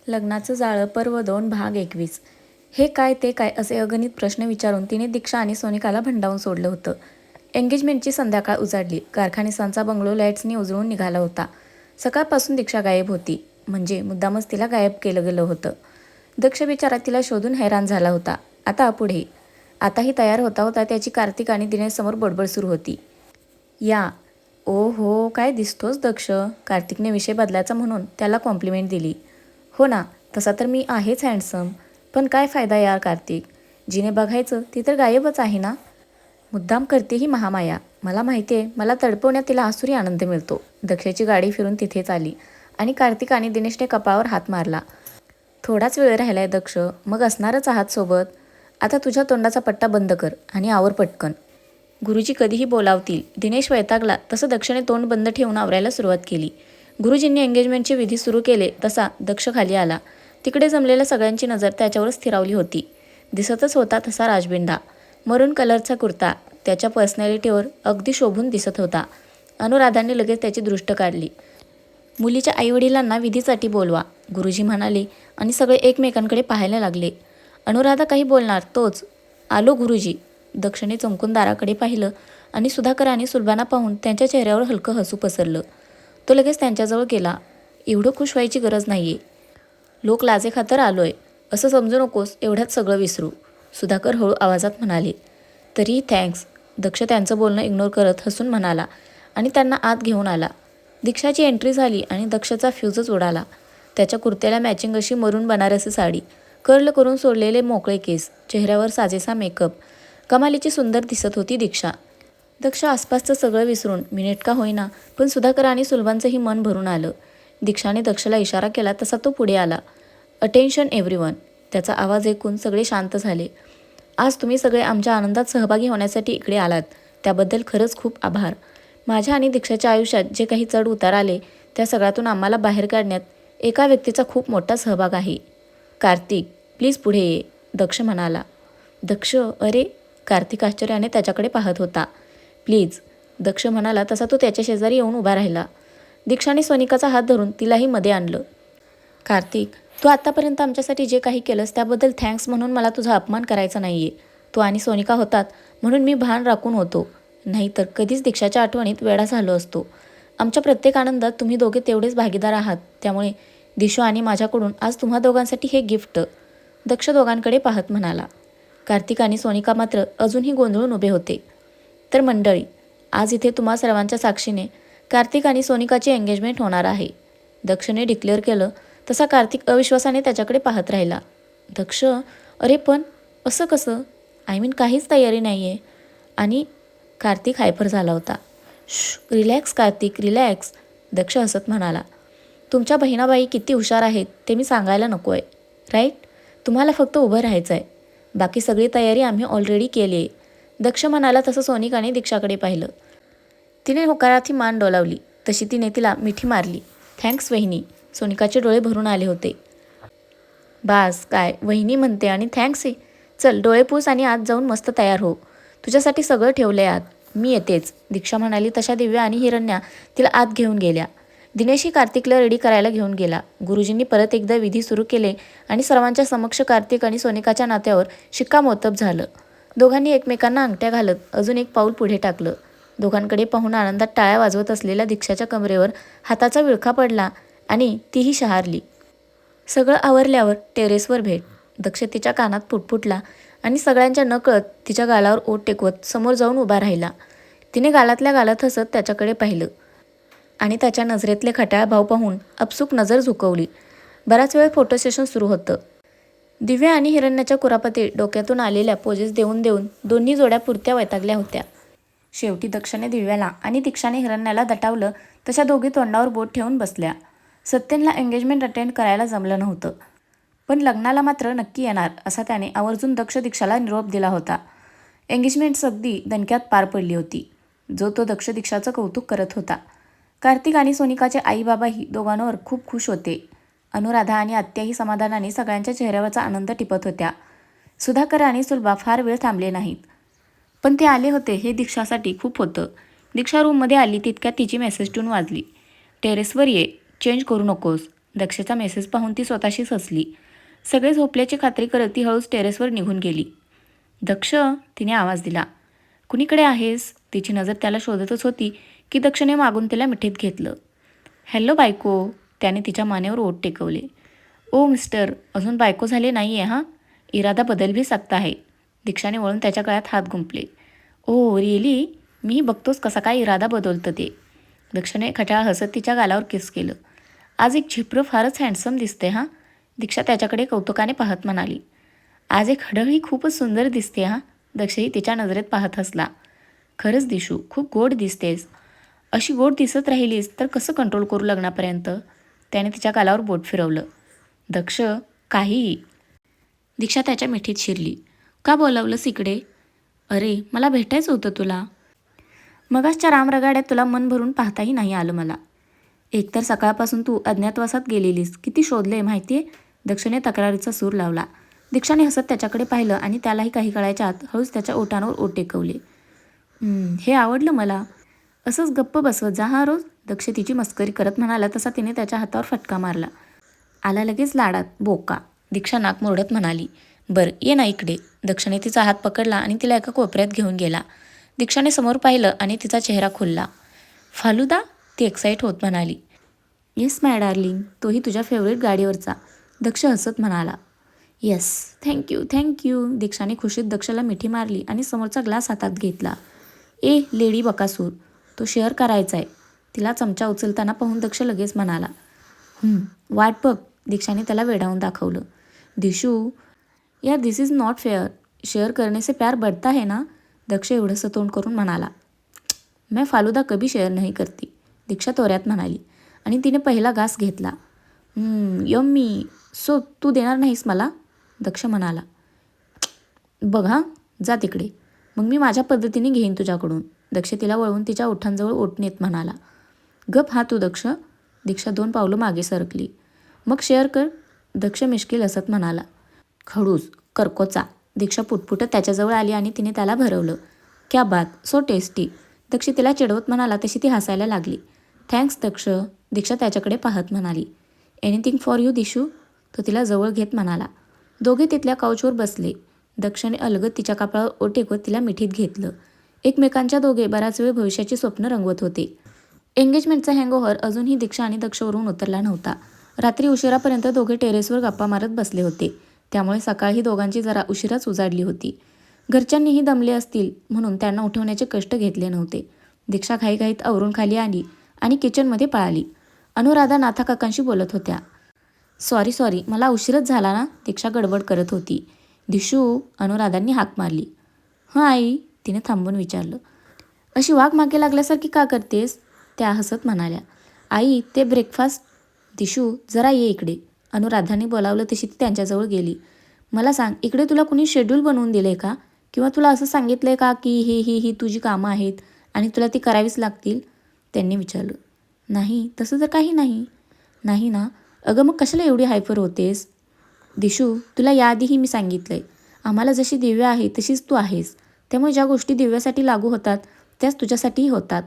लग्नाचं जाळं पर्व 2 भाग 21. हे काय ते काय असे अगणित प्रश्न विचारून तिने दीक्षा आणि सोनिकाला भंडावून सोडलं होतं. एंगेजमेंटची संध्याकाळ उजाडली. कारखानिसांचा बंगलो लाईट्सनी उजळून निघाला होता. सकाळपासून दीक्षा गायब होती. म्हणजे मुद्दामच तिला गायब केलं गेलं होतं. दक्ष बिचारा तिला शोधून हैराण झाला होता. आता पुढे. आताही तयार होता होता त्याची कार्तिक आणि दिनेशसमोर बडबड सुरू होती. या ओ हो काय दिसतोस दक्ष. कार्तिकने विषय बदलायचा म्हणून त्याला कॉम्प्लिमेंट दिली. हो ना, तसा तर मी आहेच हँडसम. पण काय फायदा यार कार्तिक. जिने बघायचं ती तर गायबच आहे ना. मुद्दाम करते ही महामाया. मला माहिती आहे, मला तडपवण्यात तिला आसुरी आनंद मिळतो. दक्षाची गाडी फिरून तिथेच आली आणि कार्तिक आणि दिनेशने कपाळावर हात मारला. थोडाच वेळ राहिलाय दक्ष, मग असणारच आहात सोबत. आता तुझ्या तोंडाचा पट्टा बंद कर आणि आवर पटकन. गुरुजी कधीही बोलावतील. दिनेश वैतागला तसं दक्षने तोंड बंद ठेवून आवरायला सुरुवात केली. गुरुजींनी एंगेजमेंटचे विधी सुरू केले तसा दक्ष खाली आला. तिकडे जमलेल्या सगळ्यांची नजर त्याच्यावर स्थिरावली होती. दिसतच होता तसा राजबिंडा. मरून कलरचा कुर्ता त्याच्या पर्सनॅलिटीवर अगदी शोभून दिसत होता. अनुराधाने लगेच त्याची दृष्ट काढली. मुलीच्या आईवडिलांना विधीसाठी बोलवा, गुरुजी म्हणाले आणि सगळे एकमेकांकडे पाहायला लागले. अनुराधा काही बोलणार तोच आलो गुरुजी. दक्षने चमकून दाराकडे पाहिलं आणि सुधाकर आणि सुलभाना पाहून त्यांच्या चेहऱ्यावर हलकं हसू पसरलं. तो लगेच त्यांच्याजवळ गेला. एवढं खुश व्हायची गरज नाहीये. लोक लाजेखातर आलोय असं समजू नकोस. एवढ्यात सगळं विसरू, सुधाकर हळू आवाजात म्हणाले. तरीही थँक्स. दक्ष त्यांचं बोलणं इग्नोर करत हसून म्हणाला आणि त्यांना आत घेऊन आला. दीक्षाची एंट्री झाली आणि दक्षचा फ्यूजच उडाला. त्याच्या कुर्त्याला मॅचिंग अशी मरून बनारसी साडी, कर्ल करून सोडलेले मोकळे केस, चेहऱ्यावर साजेसा मेकअप. कमालीची सुंदर दिसत होती दीक्षा. दक्ष आसपासचं सगळं विसरून मिनिट का होईना पण सुधाकर आणि सुलभांचंही मन भरून आलं. दीक्षाने दक्षला इशारा केला तसा तो पुढे आला. Attention everyone. त्याचा आवाज ऐकून सगळे शांत झाले. आज तुम्ही सगळे आमच्या आनंदात सहभागी होण्यासाठी इकडे आलात त्याबद्दल खरंच खूप आभार. माझ्या आणि दीक्षाच्या आयुष्यात जे काही चढ उतार आले त्या सगळ्यातून आम्हाला बाहेर काढण्यात एका व्यक्तीचा खूप मोठा सहभाग आहे. कार्तिक प्लीज पुढे ये, दक्ष म्हणाला. दक्ष अरे. कार्तिक आश्चर्याने त्याच्याकडे पाहत होता. प्लीज, दक्ष म्हणाला तसा तो त्याच्या शेजारी येऊन उभा राहिला. दीक्षाने सोनिकाचा हात धरून तिलाही मध्ये आणलं. कार्तिक, तू आत्तापर्यंत आमच्यासाठी जे काही केलंस त्याबद्दल थँक्स म्हणून मला तुझा अपमान करायचा नाहीये. तू आणि सोनिका होतात म्हणून मी भान राखून होतो, नाहीतर कधीच दीक्षाच्या आठवणीत वेडा झालो असतो. आमच्या प्रत्येक आनंदात तुम्ही दोघे तेवढेच भागीदार आहात. त्यामुळे दिशू आणि माझ्याकडून आज तुम्हा दोघांसाठी हे गिफ्ट. दक्ष दोघांकडे पाहत म्हणाला. कार्तिक आणि सोनिका मात्र अजूनही गोंधळून उभे होते. तर मंडळी, आज इथे तुम्हा सर्वांच्या साक्षीने कार्तिक आणि सोनिकाची एंगेजमेंट होणार आहे, दक्षने डिक्लेअर केलं. तसा कार्तिक अविश्वासाने त्याच्याकडे पाहत राहिला. दक्ष अरे पण असं कसं. आय मीन काहीच तयारी नाही आहे. आणि कार्तिक हायपर झाला होता. रिलॅक्स कार्तिक रिलॅक्स, दक्ष हसत म्हणाला. तुमच्या बहिणाबाई किती हुशार आहेत ते मी सांगायला नको आहे, राईट. तुम्हाला फक्त उभं राहायचं आहे. बाकी सगळी तयारी आम्ही ऑलरेडी केली आहे, दक्ष म्हणाला. तसं सोनिकाने दीक्षाकडे पाहिलं. तिने होकारार्थी मान डोलावली. तशी तिने तिला मिठी मारली. थँक्स वहिनी. सोनिकाचे डोळे भरून आले होते. बास काय वहिनी म्हणते आणि थँक्स आहे. चल डोळे पुस आणि आत जाऊन मस्त तयार हो. तुझ्यासाठी सगळं ठेवलंय आत. मी येतेच, दीक्षा म्हणाली. तशा दिव्या आणि हिरण्या तिला आत घेऊन गेल्या. दिनेशही कार्तिकला रेडी करायला घेऊन गेला. गुरुजींनी परत एकदा विधी सुरू केले आणि सर्वांच्या समक्ष कार्तिक आणि सोनिकाच्या नात्यावर शिक्कामोर्तब झालं. दोघांनी एकमेकांना अंगठ्या घालत अजून एक पाऊल पुढे टाकलं. दोघांकडे पाहून आनंदात टाळ्या वाजवत असलेल्या दीक्षाच्या कमरेवर हाताचा विळखा पडला आणि तीही शहारली. सगळं आवरल्यावर टेरेसवर भेट. दक्ष तिच्या कानात पुटपुटला आणि सगळ्यांच्या नकळत तिच्या गालावर ओठ टेकवत समोर जाऊन उभा राहिला. तिने गालातल्या गालात हसत त्याच्याकडे पाहिलं आणि त्याच्या नजरेतले खट्याळ भाव पाहून आपसूक नजर झुकवली. बराच वेळ फोटो सेशन सुरू होतं. दिव्या आणि हिरण्याच्या कुरापती डोक्यातून आलेल्या पोजेस देऊन देऊन दोन्ही जोड्या पुरत्या वैतागल्या होत्या. शेवटी दक्षने दिव्याला आणि दीक्षाने हिरण्याला दटावलं तशा दोघी तोंडावर बोट ठेवून बसल्या. सत्यनला एंगेजमेंट अटेंड करायला जमलं नव्हतं, पण लग्नाला मात्र नक्की येणार असा त्याने आवर्जून दक्ष दीक्षाला निरोप दिला होता. एंगेजमेंट अगदी दणक्यात पार पडली होती, जो तो दक्ष दीक्षाचं कौतुक करत होता. कार्तिक आणि सोनिकाचे आई बाबाही दोघांवर खूप खुश होते. अनुराधा आणि आत्याही समाधानाने सगळ्यांच्या चेहऱ्यावरचा आनंद टिपत होत्या. सुधाकर आणि सुलभा फार वेळ थांबले नाहीत, पण ते आले होते हे दीक्षासाठी खूप होतं. दीक्षा रूममध्ये आली तितक्यात तिची मेसेज ट्यून वाजली. टेरेसवर ये, चेंज करू नकोस. दक्षचा मेसेज पाहून ती स्वतःशीच हसली. सगळे झोपल्याची खात्री करत ती हळूच टेरेसवर निघून गेली. दक्ष, तिने आवाज दिला. कुणीकडे आहेस? तिची नजर त्याला शोधतच होती की दक्षने मागून तिला मिठीत घेतलं. हॅलो बायको, त्याने तिच्या मानेवर ओठ टेकवले. ओ मिस्टर, अजून बायको झाले नाही आहे हां. इरादा बदल भी सकता है. दीक्षाने वळून त्याच्या गळ्यात हात गुंफले. Oh really? मीही बघतोस कसा काय इरादा बदलतं ते. दक्षने खटाळ हसत तिच्या गालावर किस केलं. आज एक झिप्र फारच हँडसम दिसते हां. दीक्षा त्याच्याकडे कौतुकाने पाहत म्हणाली. आज एक हडळ ही खूपच सुंदर दिसते हां. दक्षही तिच्या नजरेत पाहत हसला. खरंच दिशू, खूप गोड दिसतेस. अशी गोड दिसत राहिलीस तर कसं कंट्रोल करू लग्नापर्यंत? त्याने तिच्या गालावर बोट फिरवलं. दक्ष, काहीही. दीक्षा त्याच्या मिठीत शिरली. का बोलावलंस इकडे? अरे, मला भेटायचं होतं तुला. मगाचच्या रामरगाड्यात तुला मन भरून पाहताही नाही आलं मला. एकतर सकाळपासून तू अज्ञातवासात गेलेलीस. किती शोधले माहिती आहे? दक्षने तक्रारीचा सूर लावला. दीक्षाने हसत त्याच्याकडे पाहिलं आणि त्यालाही काही कळायच्या आत हळूच त्याच्या ओठांवर ओठ टेकवले. हे आवडलं मला. असंच गप्प बसवत जा हा रोज. दक्ष तिची मस्करी करत म्हणाला तसा तिने त्याच्या हातावर फटका मारला. आला लगेच लाडात, बोका. दीक्षा नाक मोडत म्हणाली. बरं, ये ना इकडे. दक्षने तिचा हात पकडला आणि तिला एका कोपऱ्यात घेऊन गेला. दीक्षाने समोर पाहिलं आणि तिचा चेहरा खुलला. फालुदा? ती एक्साईट होत म्हणाली. येस माय डार्लिंग, तोही तुझ्या फेवरेट गाडीवरचा. दक्ष हसत म्हणाला. Yes, thank you. दीक्षाने खुशीत दक्षला मिठी मारली आणि समोरचा ग्लास हातात घेतला. ए लेडी बकासूर, तो शेअर करायचा आहे. तिला चमचा उचलताना पाहून दक्ष लगेच म्हणाला. वाट बघ. दीक्षाने त्याला वेडावून दाखवलं. दिशू, यार दिस इज नॉट फेअर. शेअर करने से प्यार बढ़ता है ना? दक्ष एवढंसं तोंड करून म्हणाला. मैं फालुदा कभी शेअर नाही करती. दीक्षा तोऱ्यात म्हणाली आणि तिने पहिला घास घेतला. यम्मी. सो तू देणार नाहीस मला? दक्ष म्हणाला. बघ हां, जा तिकडे. मग मी माझ्या पद्धतीने घेईन तुझ्याकडून. दक्ष तिला वळवून तिच्या ओठांजवळ ओठ नेत म्हणाला. गप हा तू दक्ष. दीक्षा 2 पावलं मागे सरकली. मग शेअर कर. दक्ष मिश्किल हसत म्हणाला. खडूस, करकोचा. दीक्षा पुटपुटत त्याच्याजवळ आली आणि तिने त्याला भरवलं. क्या बात, सो टेस्टी. दक्ष तिला चिडवत म्हणाला तशी ती हसायला लागली. थँक्स दक्ष. दीक्षा त्याच्याकडे पाहत म्हणाली. Anything for you Dishu. तो तिला जवळ घेत म्हणाला. दोघे तिथल्या काउचवर बसले. दक्षने अलगद तिच्या कपाळावर ओठ टेकवत तिला मिठीत घेतलं. एकमेकांच्या दोघे बराच वेळ भविष्याची स्वप्न रंगवत होते. एंगेजमेंटचा हँगओव्हर अजूनही दीक्षा आणि दक्षवरून उतरला नव्हता. रात्री उशिरापर्यंत दोघे टेरेसवर गप्पा मारत बसले होते. त्यामुळे सकाळही दोघांची जरा उशिराच उजाडली होती. घरच्यांनीही दमले असतील म्हणून त्यांना उठवण्याचे कष्ट घेतले नव्हते. दीक्षा घाईघाईत आवरून खाली आली आणि किचनमध्ये पळाली. अनुराधा नाथाकाकांशी बोलत होत्या. सॉरी, मला उशीरच झाला ना? दीक्षा गडबड करत होती. दिशू, अनुराधांनी हाक मारली. हं आई, तिने थांबून विचारलं. अशी वाघ मागे लागल्यासारखी का करतेस? त्या हसत म्हणाल्या. आई, ते ब्रेकफास्ट. दिशू, जरा ये इकडे. अनुराधांनी बोलावलं तशी ती त्यांच्याजवळ गेली. मला सांग, इकडे तुला कुणी शेड्यूल बनवून दिले का? किंवा तुला असं सांगितलं आहे का की ही तुझी कामं आहेत आणि तुला ती करावीच लागतील? त्यांनी विचारलं. नाही, तसं तर काही नाही. नाही ना? अगं मग कशाला एवढी हायपर होतेस? दिशू, तुला याआधीही मी सांगितलं आहे. आम्हाला जशी दिव्या आहे तशीच तू आहेस. त्यामुळे ज्या गोष्टी दिव्यासाठी लागू होतात त्याच तुझ्यासाठीही होतात.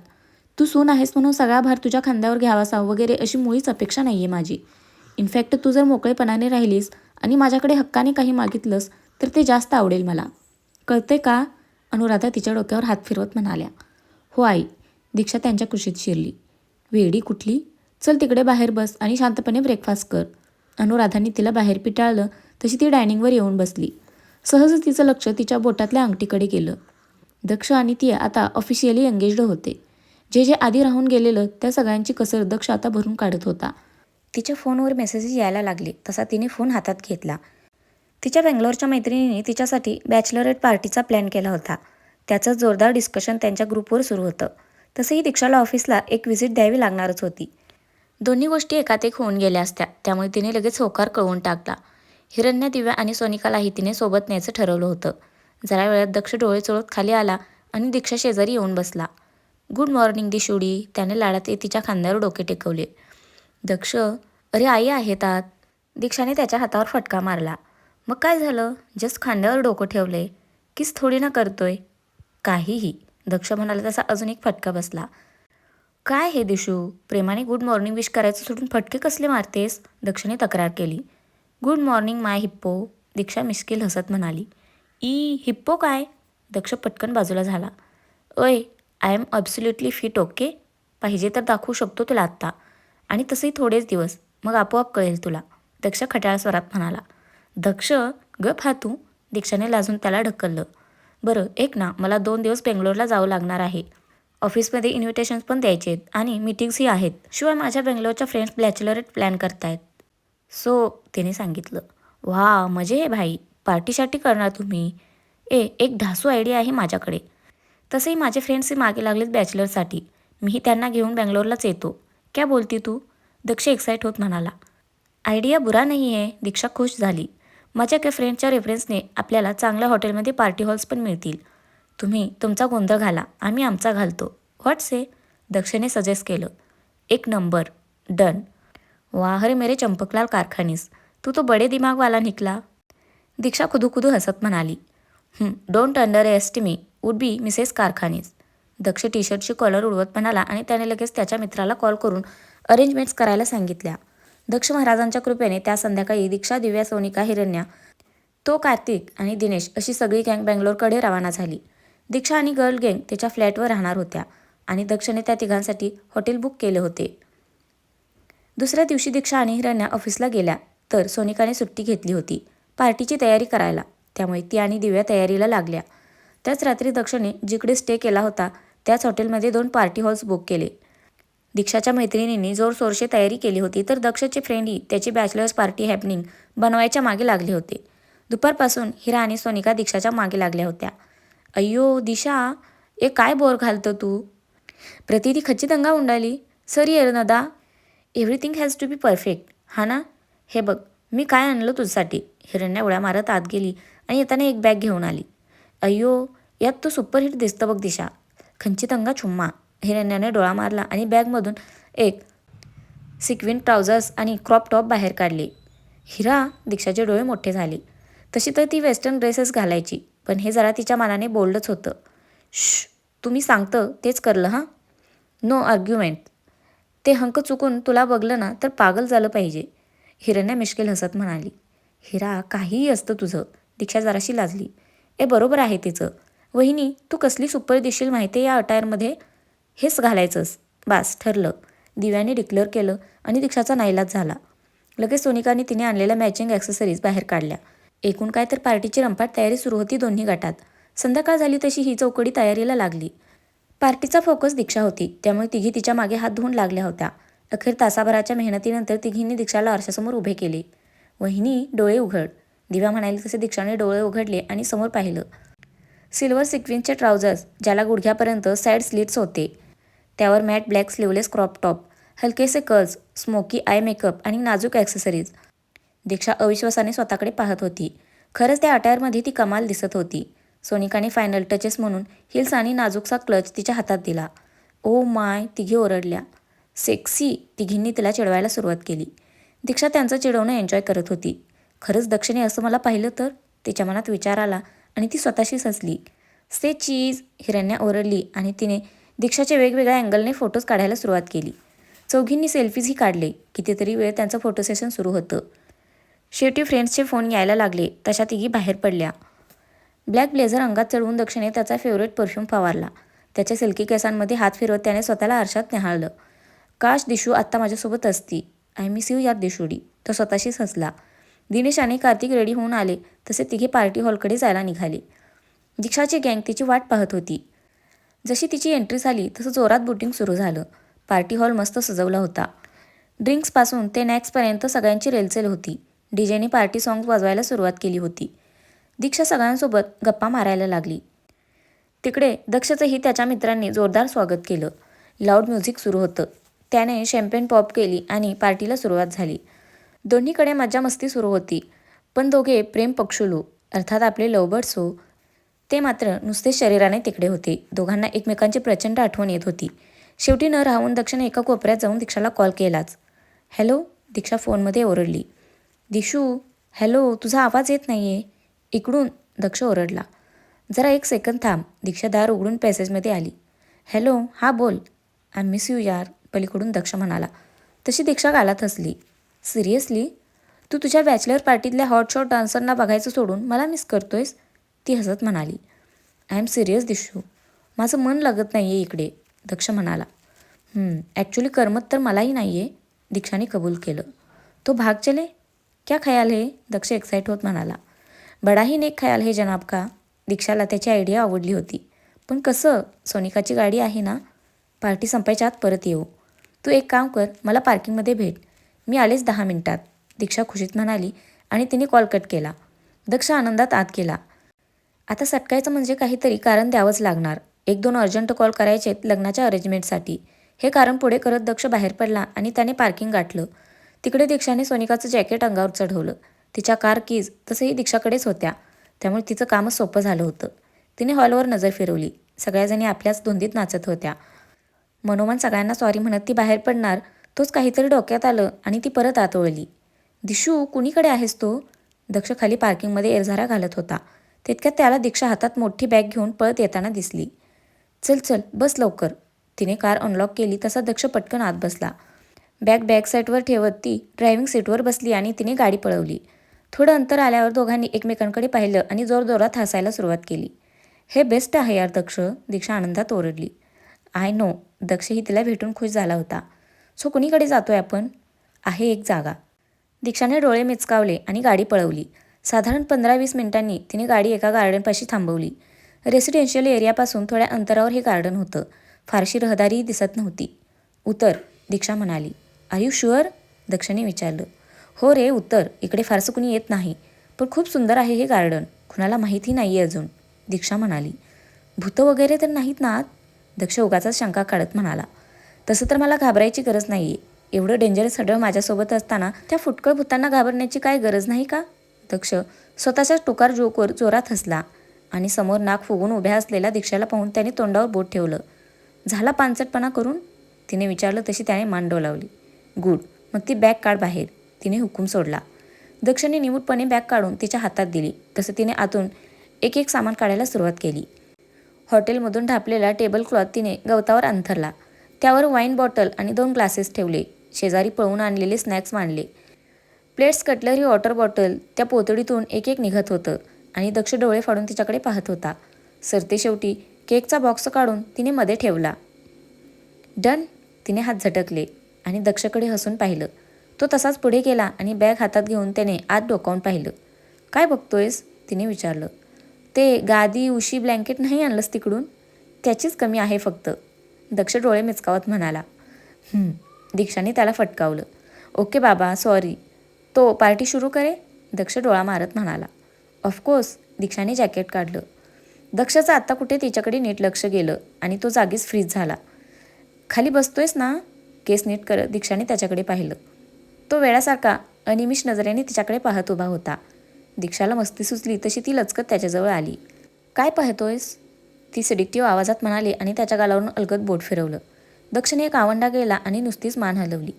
तू सून आहेस म्हणून सगळा भार तुझ्या खांद्यावर घ्यावासा वगैरे अशी मुळीच अपेक्षा नाही आहे माझी. इनफॅक्ट तू जर मोकळेपणाने राहिलीस आणि माझ्याकडे हक्काने काही मागितलंस तर ते जास्त आवडेल मला. कळते का? अनुराधा तिच्या डोक्यावर हात फिरवत म्हणाल्या. हो आई. दीक्षा त्यांच्या कुशीत शिरली. वेडी कुठली? चल तिकडे बाहेर बस आणि शांतपणे ब्रेकफास्ट कर. अनुराधांनी तिला बाहेर पिटाळलं तशी ती डायनिंगवर येऊन बसली. सहजच तिचं लक्ष तिच्या बोटातल्या अंगठीकडे गेलं. दक्ष आणि ती आता ऑफिशियली एंगेज्ड होते. जे आधी राहून गेलेलं त्या सगळ्यांची कसर दक्ष आता भरून काढत होता. तिच्या फोनवर मेसेजेस यायला लागले तसा तिने फोन हातात घेतला. तिच्या बेंगलोरच्या मैत्रिणीने तिच्यासाठी बॅचलरेट पार्टीचा प्लॅन केला होता. त्याचं जोरदार डिस्कशन त्यांच्या ग्रुपवर सुरू होतं. तसंही दीक्षाला ऑफिसला एक व्हिजिट द्यावी लागणारच होती. दोन्ही गोष्टी एकात एक होऊन गेल्या असत्या त्यामुळे तिने लगेच होकार कळवून टाकला. हिरण्या, दिव्या आणि सोनिकालाही तिने सोबत न्यायचं ठरवलं होतं. जरा वेळात दक्ष डोळे चोळत खाली आला आणि दीक्षा शेजारी येऊन बसला. Good morning Dishudi. त्याने लाडात तिच्या खांद्यावर डोके टेकवले. दक्ष, अरे आई आहेत आत. दीक्षाने त्याच्या हातावर फटका मारला. मग काय झालं? जस्ट खांद्यावर डोकं ठेवले. किस थोडी ना करतोय. काहीही. दक्ष म्हणाला तसा अजून एक फटका बसला. काय हे दिशू, प्रेमाने गुड मॉर्निंग विश करायचं सोडून फटके कसले मारतेस? दक्षने तक्रार केली. Good morning my hippo, Diksha मिश्किल हसत म्हणाली. हिप्पो काय? दक्ष पटकन बाजूला झाला. ओय, I am absolutely fit okay. पाहिजे तर दाखवू शकतो तुला आत्ता. आणि तसंही थोडेच दिवस, मग आपोआप कळेल तुला. दक्ष खट्याळ स्वरात म्हणाला. दक्ष, गप हा तू. दीक्षाने लाजून त्याला ढकललं. बरं ऐक ना, मला 2 दिवस बेंगलोरला जावं लागणार आहे. ऑफिसमध्ये इन्व्हिटेशन्स पण द्यायचे आहेत आणि मीटिंग्सही आहेत. शिवाय माझ्या बेंगलोरच्या फ्रेंड्स बॅचलरेट प्लॅन करतायत. सो तिने सांगितलं. वा मजे आहे भाई, पार्टीशार्टी करणार तुम्ही? एक ढासू आयडिया आहे माझ्याकडे. तसेही माझे फ्रेंड्सही मागे लागलेत बॅचलरसाठी. मीही त्यांना घेऊन बेंगलोरलाच येतो. क्या बोलती तू? दक्ष एक्साईट होत म्हणाला. आयडिया बुरा नाही आहे. दीक्षा खुश झाली. माझ्या काही फ्रेंडच्या रेफरन्सने आपल्याला चांगल्या हॉटेलमध्ये पार्टी हॉल्स पण मिळतील. तुम्ही तुमचा गोंधळ घाला, आम्ही आमचा घालतो. व्हॉट्स दक्षने सजेस्ट केलं. एक नंबर. डन. वाह रे मेरे चंपकलाल कारखानीस, तू तो बडे दिमागवाला निकला. दीक्षा खुदू हसत म्हणाली. Don't underestimate would be Mrs Karkhanis. Daksh T शर्टची कॉलर उडवत म्हणाला आणि त्याने लगेच त्याच्या मित्राला कॉल करून अरेंजमेंट्स करायला सांगितल्या. दक्ष महाराजांच्या कृपेने त्या संध्याकाळी दीक्षा, दिव्या, सोनिका, हिरण्या, तो कार्तिक आणि दिनेश अशी सगळी गँग बेंगलोरकडे रवाना झाली. दीक्षा आणि गर्ल गँग त्याच्या फ्लॅटवर राहणार होत्या आणि दक्षने त्या तिघांसाठी हॉटेल बुक केले होते. दुसऱ्या दिवशी दीक्षा आणि हिरण्या ऑफिसला गेल्या तर सोनिकाने सुट्टी घेतली होती पार्टीची तयारी करायला. त्यामुळे ती आणि दिव्या तयारीला लागल्या. त्याच रात्री दक्षने जिकडे स्टे केला होता त्याच हॉटेलमध्ये 2 पार्टी हॉल्स बुक केले. दीक्षाच्या मैत्रिणींनी जोरशोरशी तयारी केली होती तर दक्षचे फ्रेंडही त्याची बॅचलर्स पार्टी हॅपनिंग बनवायच्या मागे लागले होते. दुपारपासून हिरा आणि सोनिका दीक्षाच्या मागे लागल्या होत्या. अय्यो दिशा, काय बोर घालतं तू? प्रतिदी खच्ची दंगा उंडाली. सरी नदा, everything has to be perfect, हा ना? हे बघ, मी काय आणलं तुझ्यासाठी. हिरण्या उड्या मारत आत गेली आणि येताना एक बॅग घेऊन आली. अय्यो, यात तू सुपरहिट दिसतं बघ दिशा. खंचितंगा छुम्मा. हिरण्याने डोळा मारला आणि बॅगमधून एक सिक्विन ट्राउझर्स आणि क्रॉप टॉप बाहेर काढले. हिरा, दीक्षाचे डोळे मोठे झाले. तशी तर ती वेस्टर्न ड्रेसेस घालायची, पण हे जरा तिच्या मनाने बोल्डच होतं. तुम्ही सांगतं तेच करलं हां. No argument. ते हंक चुकून तुला बघलं ना तर पागल झालं पाहिजे. हिरण्या मिश्किल हसत म्हणाली. हिरा, काहीही असतं तुझं. दीक्षा जराशी लाजली. बरोबर आहे तिचं. वहिनी, तू कसली सुपर दिसशील माहिती आहे या अटायरमध्ये. हेच घालायचंस. बास ठरलं. दिव्याने डिक्लेअर केलं आणि दीक्षाचा नाईलाज झाला. लगेच सोनिकाने तिने आणलेल्या मॅचिंग ॲक्सेसरीज बाहेर काढल्या. एकूण काय तर पार्टीची रंपाट तयारी सुरू होती दोन्ही गटात. संध्याकाळ झाली तशी ही चौकडी तयारीला लागली. पार्टीचा फोकस दीक्षा होती, त्यामुळे तिघी तिच्या मागे हात धुवून लागल्या होत्या. अखेर तासाभराच्या मेहनतीनंतर तिघींनी दीक्षाला आरशासमोर उभे केले. वहिनी, डोळे उघड. दिव्या म्हणाली तसे दीक्षाने डोळे उघडले आणि समोर पाहिलं. सिल्वर सिक्विन्सचे ट्राउझर्स, ज्याला गुडघ्यापर्यंत साईड स्लिट्स होते. त्यावर matte black sleeveless crop top, हलकेसे कर्ल्स, स्मोकी आय मेकअप आणि नाजूक ॲक्सेसरीज. दीक्षा अविश्वासाने स्वतःकडे पाहत होती. खरंच त्या अटायरमध्ये ती कमाल दिसत होती. सोनिकाने फायनल टचेस म्हणून हिल्स आणि नाजूकसा क्लच तिच्या हातात दिला. ओ माय, तिघी ओरडल्या. सेक्सी, तिघींनी तिला चिडवायला सुरुवात केली. दीक्षा त्यांचं चिडवणं एन्जॉय करत होती. खरंच दक्षिणे असं मला पाहिलं तर? तिच्या मनात विचार आला आणि ती स्वतःशीच हसली. से चीज, हिरण्या ओरडली आणि तिने दीक्षाचे वेगवेगळ्या अँगलने फोटोज काढायला सुरुवात केली. चौघींनी सेल्फीजही काढले. कितीतरी वेळ त्यांचं फोटो सेशन सुरू होतं. शेवटी फ्रेंड्सचे फोन यायला लागले तशा तिघी बाहेर पडल्या. ब्लॅक ब्लेझर अंगात चढवून दक्षिणे त्याचा फेवरेट परफ्यूम फवारला. त्याच्या सिल्की केसांमध्ये हात फिरवत त्याने स्वतःला आरशात निहाळलं. काश दिशू आत्ता माझ्यासोबत असती. आय मिस यू यार दिशुडी, तो स्वतःशीच हसला. दिनेश आणि कार्तिक रेडी होऊन आले तसे तिघे पार्टी हॉलकडे जायला निघाले. दीक्षाची गँग तिची वाट पाहत होती. जशी तिची एंट्री झाली तसं जोरात बुटिंग सुरू झालं. पार्टी हॉल मस्त सजवला होता. ड्रिंक्सपासून ते नॅक्सपर्यंत सगळ्यांची रेलचेल होती. डीजेने पार्टी सॉंग्स वाजवायला सुरुवात केली होती. दीक्षा सगळ्यांसोबत गप्पा मारायला लागली. तिकडे दक्षचंही त्याच्या मित्रांनी जोरदार स्वागत केलं. लाऊड म्युझिक सुरू होतं. त्याने शॅम्पेन पॉप केली आणि पार्टीला सुरुवात झाली. दोन्हीकडे मज्जा मस्ती सुरू होती. पण दोघे प्रेम पक्षुलू, अर्थात आपले लवबर्ड्स हो, ते मात्र नुसते शरीराने तिकडे होते. दोघांना एकमेकांची प्रचंड आठवण येत होती. शेवटी न राहून दक्षने एका कोपऱ्यात जाऊन दीक्षाला कॉल केलाच. हॅलो, दीक्षा फोनमध्ये ओरडली. दिशू, हॅलो, तुझा आवाज येत नाही आहे. इकडून, दक्ष ओरडला. जरा एक सेकंद थांब. दीक्षा दार उघडून पॅसेजमध्ये आली. हॅलो, हां बोल. आय मिस यू यार, पलीकडून दक्ष म्हणाला. तशी दीक्षा गालात हसली. सिरियसली? तू तुझ्या बॅचलर पार्टीतल्या हॉटशॉट डान्सरना बघायचं सोडून मला मिस करतोयस? ती हसत म्हणाली. आय एम सिरियस दिशू, माझं मन लागत नाही आहे इकडे, दक्ष म्हणाला. ॲक्च्युली करमत तर मलाही नाही आहे, दीक्षाने कबूल केलं. तो भाग चले? क्या ख्याल है? दक्ष एक्साइट होत म्हणाला. बडा ही नेक ख्याल है जनाब का. दीक्षाला त्याची आयडिया आवडली होती. पण कसं? सोनिकाची गाडी आहे ना? पार्टी संपायच्या आत परत येऊ. तू एक काम कर, मला पार्किंगमध्ये भेट. मी आलेच 10 मिनिटात, दीक्षा खुशीत म्हणाली आणि तिने कॉल कट केला. दक्ष आनंदात आत गेला. आता सटकायचं म्हणजे काहीतरी कारण द्यावंच लागणार. 1-2 अर्जंट कॉल करायचेत लग्नाच्या अरेंजमेंटसाठी. हे कारण पुढे करत दक्ष बाहेर पडला आणि त्याने पार्किंग गाठलं. तिकडे दीक्षाने सोनिकाचं जॅकेट अंगावर चढवलं. तिच्या कार कीज तसंही दीक्षाकडेच होत्या, त्यामुळे तिचं कामच सोपं झालं होतं. तिने हॉलवर नजर फिरवली. सगळ्याजणी आपल्याच धुंदीत नाचत होत्या. मनोमन सगळ्यांना सॉरी म्हणत ती बाहेर पडणार, तोच काहीतरी डोक्यात आलं आणि ती परत आत वळली. दिशू, कुणीकडे आहेस तू? दक्ष खाली पार्किंगमध्ये एरझारा घालत होता. तितक्यात त्याला दीक्षा हातात मोठी बॅग घेऊन पळत येताना दिसली. चल चल, बस लवकर. तिने कार अनलॉक केली तसा दक्ष पटकन आत बसला. बॅक साईडवर ठेवत ती ड्रायव्हिंग सीटवर बसली आणि तिने गाडी पळवली. थोडं अंतर आल्यावर दोघांनी एकमेकांकडे पाहिलं आणि जोरजोरात हसायला सुरुवात केली. हे बेस्ट आहे यार दक्ष, दीक्षा आनंदात ओरडली. आय नो, दक्षही तिला भेटून खुश झाला होता. सो कुणीकडे जातोय आपण? आहे एक जागा. दीक्षाने डोळे मिचकावले आणि गाडी पळवली. साधारण 15-20 मिनिटांनी तिने गाडी एका गार्डनपाशी थांबवली. रेसिडेन्शियल एरियापासून थोड्या अंतरावर हे गार्डन होतं. फारशी रहदारीही दिसत नव्हती. उतर, दीक्षा म्हणाली. R you sure? दक्षाने विचारलं. हो रे, उतर. इकडे फारसं कुणी येत नाही, पण खूप सुंदर आहे हे गार्डन. कुणाला माहिती नाही आहे अजून, दीक्षा म्हणाली. भूतं वगैरे तर नाहीत ना आत? दक्ष उगाचाच शंका काढत म्हणाला. तसं तर मला घाबरायची गरज नाही आहे. एवढं डेंजरस हडळ माझ्यासोबत असताना त्या फुटकळ भूतांना घाबरण्याची काय गरज नाही का? दक्ष स्वतःच्या टुकार जोकवर जोरात हसला आणि समोर नाक फुगून उभ्या असलेल्या दीक्षाला पाहून त्याने तोंडावर बोट ठेवलं. झाला पानसटपणा करून? तिने विचारलं तशी त्याने मान डोलावली. गुड, मग ती बॅग काढ बाहेर, तिने हुकूम सोडला. दक्षने निमूटपणे बॅग काढून तिच्या हातात दिली. तसं तिने आतून एक एक सामान काढायला सुरुवात केली. हॉटेलमधून ढापलेला टेबल क्लॉथ तिने गवतावर अंथरला. त्यावर वाईन बॉटल आणि 2 ग्लासेस ठेवले. शेजारी पळून आणलेले स्नॅक्स मांडले. प्लेट्स, कटलरी, वॉटर बॉटल त्या पोतडीतून एक एक निघत होतं आणि दक्ष डोळे फाडून तिच्याकडे पाहत होता. सरते शेवटी केकचा बॉक्स काढून तिने मध्ये ठेवला. डन, तिने हात झटकले आणि दक्षकडे हसून पाहिलं. तो तसाच पुढे गेला आणि बॅग हातात घेऊन त्याने आत डोकावून पाहिलं. काय बघतोयस? तिने विचारलं. ते गादी, उशी, ब्लँकेट नाही आणलंस तिकडून? त्याचीच कमी आहे फक्त, दक्ष डोळे मिचकावत म्हणाला. दीक्षाने त्याला फटकावलं. ओके बाबा, सॉरी. तो पार्टी सुरू करे? दक्ष डोळा मारत म्हणाला. ऑफकोर्स, दीक्षाने जॅकेट काढलं. दक्षाचं आत्ता कुठे तिच्याकडे नीट लक्ष गेलं आणि तो जागीच फ्रीज झाला. खाली बसतोयस ना? केस नीट करत दीक्षाने त्याच्याकडे पाहिलं. तो वेळासारखा अनिमिष नजरेने तिच्याकडे पाहत उभा होता. दीक्षाला मस्ती सुचली तशी ती लचकत त्याच्याजवळ आली. काय पाहतोयस? ती सिडिक्टिव्ह आवाजात म्हणाली आणि त्याच्या गालावरून अलगद बोट फिरवलं. दक्षने एक आवंडा गेला आणि नुसतीच मान हलवली.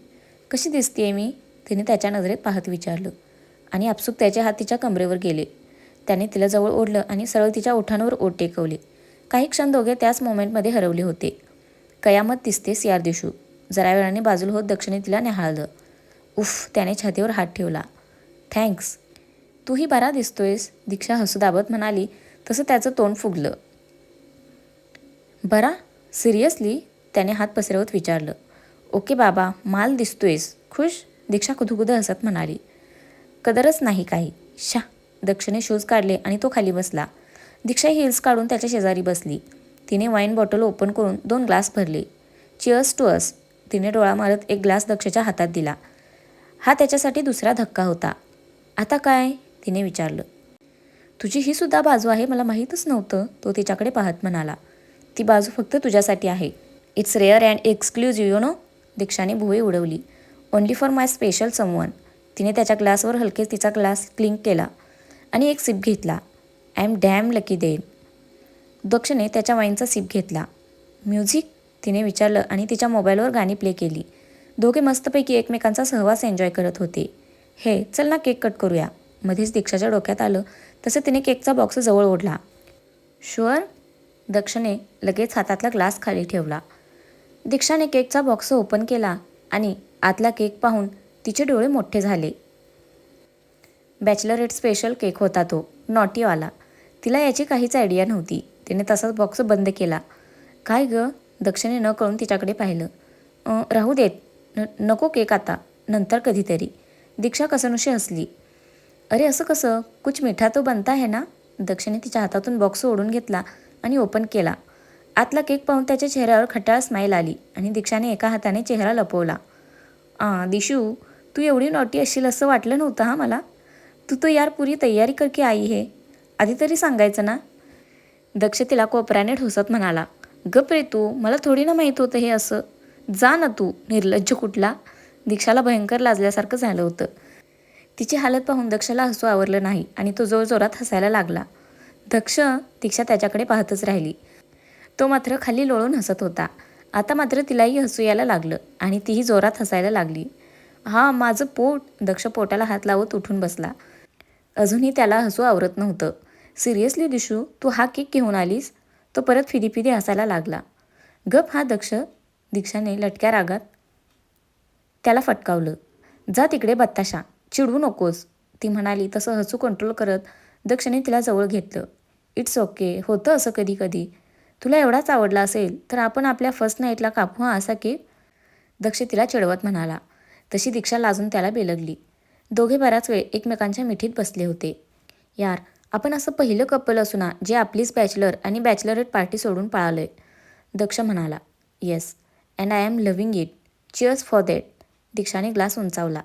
कशी दिसतेय मी? तिने त्याच्या नजरेत पाहत विचारलं आणि आपसूक त्याचे हात तिच्या कमरेवर गेले. त्याने तिला जवळ ओढलं आणि सरळ तिच्या ओठांवर ओठ टेकवले. काही क्षण दोघे त्याच मोमेंटमध्ये हरवले होते. कयामत दिसतेस यार दिशू, जरा वेळाने बाजूला होत दक्षने तिला निहाळलं. उफ, त्याने छातीवर हात ठेवला. थँक्स. तूही बरा दिसतोयस, दीक्षा हसू दाबत म्हणाली. तसं त्याचं तोंड फुगलं. बरा? सिरियसली? त्याने हात पसरवत विचारलं. ओके बाबा, माल दिसतोयस. खुश? दीक्षा खुदखुद हसत म्हणाली. कदरच नाही काही. शा. दक्षने शूज काढले आणि तो खाली बसला. दीक्षा हिल्स काढून त्याच्या शेजारी बसली. तिने वाईन बॉटल ओपन करून 2 ग्लास भरले. Cheers to us. तिने डोळा मारत एक ग्लास दक्षच्या हातात दिला. हा त्याच्यासाठी दुसरा धक्का होता. आता काय? तिने विचारलं. तुझी ही सुद्धा बाजू आहे, मला माहीतच नव्हतं, तो तिच्याकडे पाहत म्हणाला. ती बाजू फक्त तुझ्यासाठी आहे. It's rare and exclusive you know. दीक्षाने भुवई उडवली. Only for my special someone. तिने त्याच्या ग्लासवर हलकेच तिचा ग्लास क्लिंक केला आणि एक सिप घेतला. I am damn lucky then. दक्षने त्याच्या वाईनचा सिप घेतला. म्युझिक? तिने विचारलं आणि तिच्या मोबाईलवर गाणी प्ले केली. दोघे मस्तपैकी एकमेकांचा सहवास एन्जॉय करत होते. हे चल ना, केक कट करूया. मध्येच दीक्षाच्या डोक्यात आलं तसं तिने केकचा बॉक्स जवळ ओढला. शुअर? दक्षने लगेच हातातला ग्लास खाली ठेवला. दीक्षाने केकचा बॉक्स ओपन केला आणि आतला केक पाहून तिचे डोळे मोठे झाले. बॅचलरेट स्पेशल केक होता तो, नॉटीवाला. तिला याची काहीच आयडिया नव्हती. तिने तसाच बॉक्स बंद केला. काय ग? दक्षने न कळून तिच्याकडे पाहिलं. राहू देत, नको केक आता, नंतर कधीतरी. दीक्षा कसनुशी हसली. अरे असं कसं? कुछ मिठा तो बनता है ना? दक्षने तिच्या हातातून बॉक्स ओढून घेतला आणि ओपन केला. आतला केक पाहून त्याच्या चेहऱ्यावर खट्याळ स्माईल आली आणि दीक्षाने एका हाताने चेहरा लपवला. दिशू, तू एवढी नॉटी असशील असं वाटलं नव्हतं हा मला. तू तो यार पुरी तयारी करके आई है, आधी तरी सांगायचं ना. दक्ष तिला कोपऱ्याने ढोसत म्हणाला. गप रे तू, मला थोडी ना माहीत होतं हे असं. जा ना तू, निर्लज्ज कुठला. दीक्षाला भयंकर लाजल्यासारखं झालं होतं. तिची हालत पाहून दक्षला हसू आवरलं नाही आणि तो जोरजोरात हसायला लागला. दीक्षा त्याच्याकडे पाहतच राहिली. तो मात्र खाली लोळून हसत होता. आता मात्र तिलाही हसू यायला लागलं आणि तीही जोरात हसायला लागली. माझं पोट. दक्ष पोटाला हात लावत उठून बसला. अजूनही त्याला हसू आवरत नव्हतं. सिरियसली दिशू, तू हा केक घेऊन आलीस? तो परत फिदी हसायला लागला. गप हा दक्ष. दीक्षाने लटक्या रागात त्याला फटकावलं. जा तिकडे बत्ताशा, चिडवू नकोस, ती म्हणाली. तसं हसू कंट्रोल करत दक्षने तिला जवळ घेतलं. इट्स ओके, होतं असं कधी कधी. तुला एवढाच आवडला असेल तर आपण आपल्या फर्स्ट नाईटला कापू असा केक, दक्ष तिला चिडवत म्हणाला. तशी दीक्षा लाजून त्याला बेलगली. दोघे बराच वेळ एकमेकांच्या मिठीत बसले होते. यार, आपण असं पहिलं कपल असू ना जे आपलीच बॅचलर आणि बॅचलरेट पार्टी सोडून पळालंय, दक्ष म्हणाला. Yes, and I am loving it. Cheers for that. दीक्षाने ग्लास उंचावला.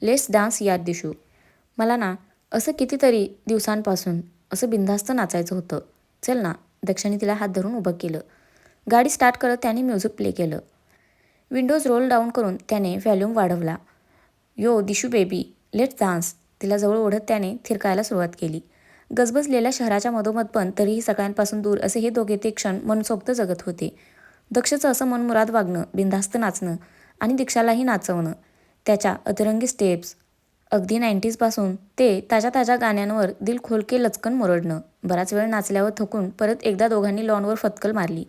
लेट्स डान्स यार दिशू. मला ना असं कितीतरी दिवसांपासून असं बिनधास्त नाचायचं होतं. चल ना. दक्षाने तिला हात धरून उभं केलं. गाडी स्टार्ट करत त्याने म्युझिक प्ले केलं. विंडोज रोल डाऊन करून त्याने व्हॉल्यूम वाढवला. यो दिशू बेबी, लेट्स डान्स. तिला जवळ ओढत त्याने थिरकायला सुरुवात केली. गजबजलेल्या शहराच्या मधोमध पण तरीही सगळ्यांपासून दूर असे हे दोघे ते क्षण मनसोक्त जगत होते. दक्षचं असं मनमुराद वागणं, बिनधास्त नाचणं आणि दीक्षालाही नाचवणं, त्याच्या अतरंगी स्टेप्स, अगदी 90sपासून ते ताज्या गाण्यांवर दिल खोलके लचकन मुरडणं. बराच वेळ नाचल्यावर थकून परत एकदा दोघांनी लॉनवर फतकल मारली.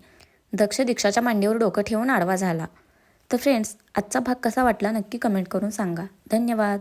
दक्ष दीक्षाच्या मांडीवर डोकं ठेवून आडवा झाला. तर फ्रेंड्स, आजचा भाग कसा वाटला नक्की कमेंट करून सांगा. धन्यवाद.